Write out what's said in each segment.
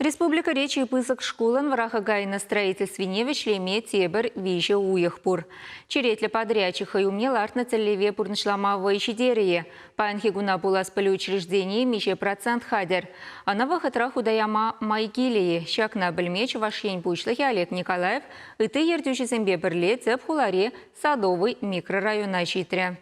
Республика Речи и Пысок школан врахагай на строительстве вишлеме тебер виже уехпур. Черетле подрядчиха и умнеларт на целеве пурнышламавой щедерие. Панхигуна булас полиучреждение мище процент хадер. А на выходрах удаяма майгилии. Щак на бельмеч вашень пучлахи Олег Николаев и ты ердючи зембе берле цеп хуларе Садовый микрорайона щитря.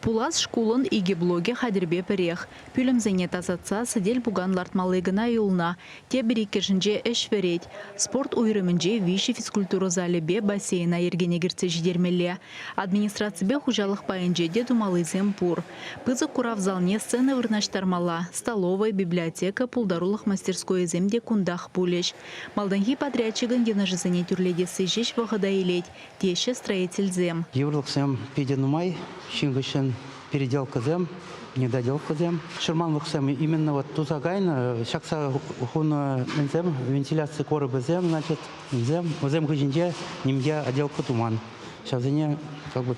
Пулас шкулын иге блоге хадербе перех. Пүлімзене тазатса сыдель буган лартмалыгына юлна. Те бірекешінже эш вереть. Спорт уйрымынже виші физкультура залебе бассейна ергене кирсе жидермеле. Администрацибе хужалық пайынже де думалызем пур. Пызы курав залне сцены вырнаштармала. Столовая, библиотека, пулдарулық мастерской земде кундах пулеш. Малданхи подрядчигын денажызыне тюрледесі жеш вағыда елеть. Теше строитель зем. Еврлықсем педенумай, шингышын переделка зем, недоделка зем. Шерманлықсем именно вот тузагайна, шакса хуна зем, вентиляция корабы зем, значит, зем гыжинде, немге отделка туман. Сейчас зене как бы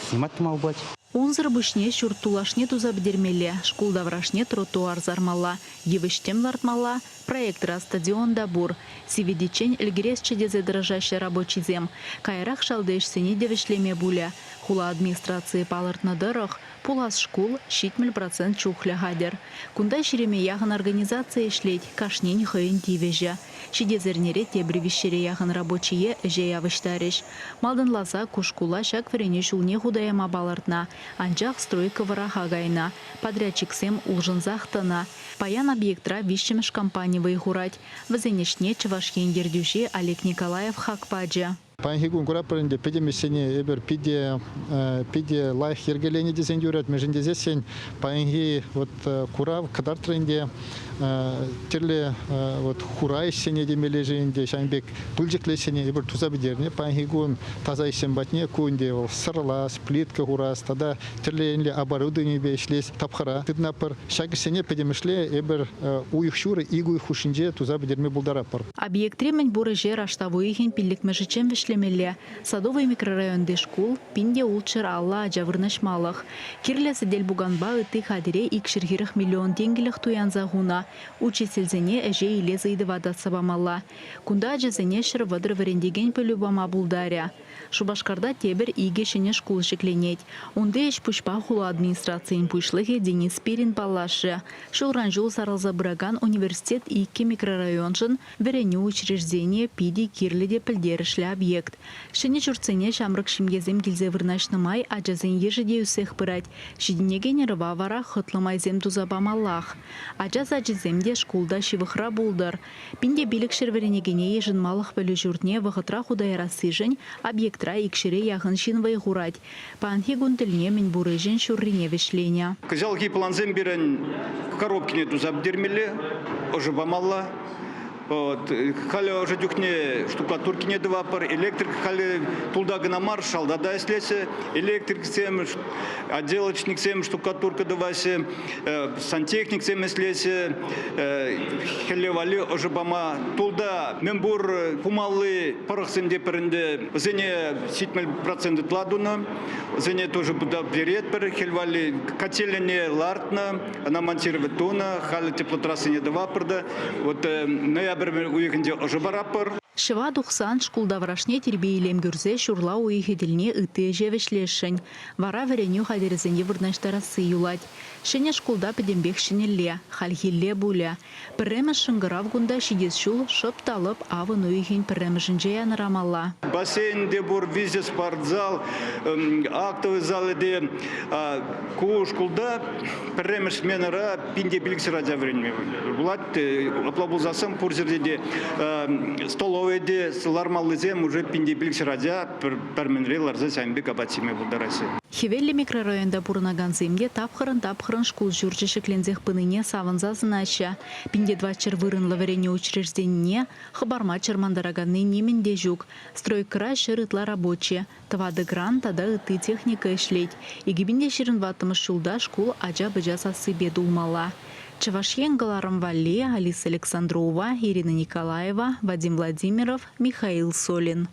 снимать тумал бать. Унзыр бышне шуртулашне тузабдермеле, шкулда врашне тротуар зармала, евыштем лартмала, проектра стадионда бур. Сивидичень эльгересче дезе дрожащий рабочий зем. Кайрах шалдешсене девишлеме буля. Хула администрации палартна дырах, пулас шкул щитмель процент чухля гадер. Кунда ширеме яхан организация шлеть, кашнень хыйн тивежа. Шидезернере тебри вещере яхан рабочие эжея выштареш. Малдан ласа кушкула шак врене шулне худаяма балартна. Анчах стройка вараха гайна. Подрядчик сем улжын захтана. Паян объектра вищемеш компании выигурать. Вазенешне чевашхен дердюши Олег Николаев хакпаджа. Панхигун курапренде педемесене эбер пиде лайх ергелени дизайн юрат меженде зесень панхи вот курав кадар тренде терле вот хурай сене демележенде шайбек пулжекле сене эбер тузабидерне панхигун таза исем батне кунде сырлас плитка хурас тада терленле оборудование бешлес тапхара тыднапар шагсене педемешле эбер уйхшуры игуй хушинже тузабидерме булдарапар. Объект ремень бурыже раштавуихин пиллик межечем вишлемеле. Садовый микрорайонде шкул пинде улчер алла ажавырнашмалах. Кирле сидель буганба ыты хадире икширгирых миллион тенгелих туян загуна. Учительзене эже иле зайды вадат сабамалла. Кунда ажазене шырвадыр варендеген пөлюбама булдаря. Шубашкарда тебер игешене шкул шекленеть. Онде эш пушпа хула администрациян пушлыхе Денис Перин палашы. Шулранжул саралза браган университет икки микрорайонжын верене учреждение пиди кирледе пілдерішлі объект. Шене чурцене шамрык шимгезем гилзе вырнашнымай ажазен ежеде усех пырать. Шидинеген рыва вара хытлымай зем тузабамаллах. Ажаз ажиземде шкулда шивыхра булдар. Пинде билік шерверенегене ежін малық бөлі журтне вғытра худайра сыжын объектра икшире яғын шин вайғурать. Панхигун тілне мен бурыжын шуррине вешленя. Кызалги планзем берен коробкине тузабдермеле, ожибамалла. Хали уже дюхне штукатурки не двапар, электрик хали тулда гнамар шалда да слесе, электрик сем, отделочник сем штукатурка давасе, сантехник сем слесе, хелевали уже бама тулда мембур кумалы парахсем деперенде, зене 7% тладуна, зене тоже буда берет пер хелевали котельне лартна, она монтировать туна, хали теплотрассы не двапарда, вот Шыва духсан шкулда врашне тербейлем гүрзе шурла уйхеділіне ыты жевешлешін. Вара вереню хадерезіне вырнаштарасы юлать. Шене шкулда педембек шинелле, хальхилле буля. Пірремі шыңғырав гунда шидес шул шыпталып авын уйхен пірремішінже янырамалла. Бассейнде бур, везде спортзал, актовый залы де ку шкулда пірреміш менара пинде біліксіра завренме. Булат аплабулзасам пурзерде столовыйде сылармалызем уже пинде біліксіра пәрменре ларза сәмбек абатсиме бұлдарасы. Хевелли микрорайонда бурнаган земде тапхырын шкул жүрчі шеклензех пыныне савынза зынача. Пинде 20 вырын лаверене учреждение, хабарма чермандараганны неменде жук. Стройкыра шырытла рабочие. Тавады грант, тада ыты техника ишлеть. И гибинде ширын ватымы шулда шкул ажа-быжа сасы дулмала. Чевашьен Галарам Валли, Алиса Александрова, Ирина Николаева, Вадим Владимиров, Михаил Солин.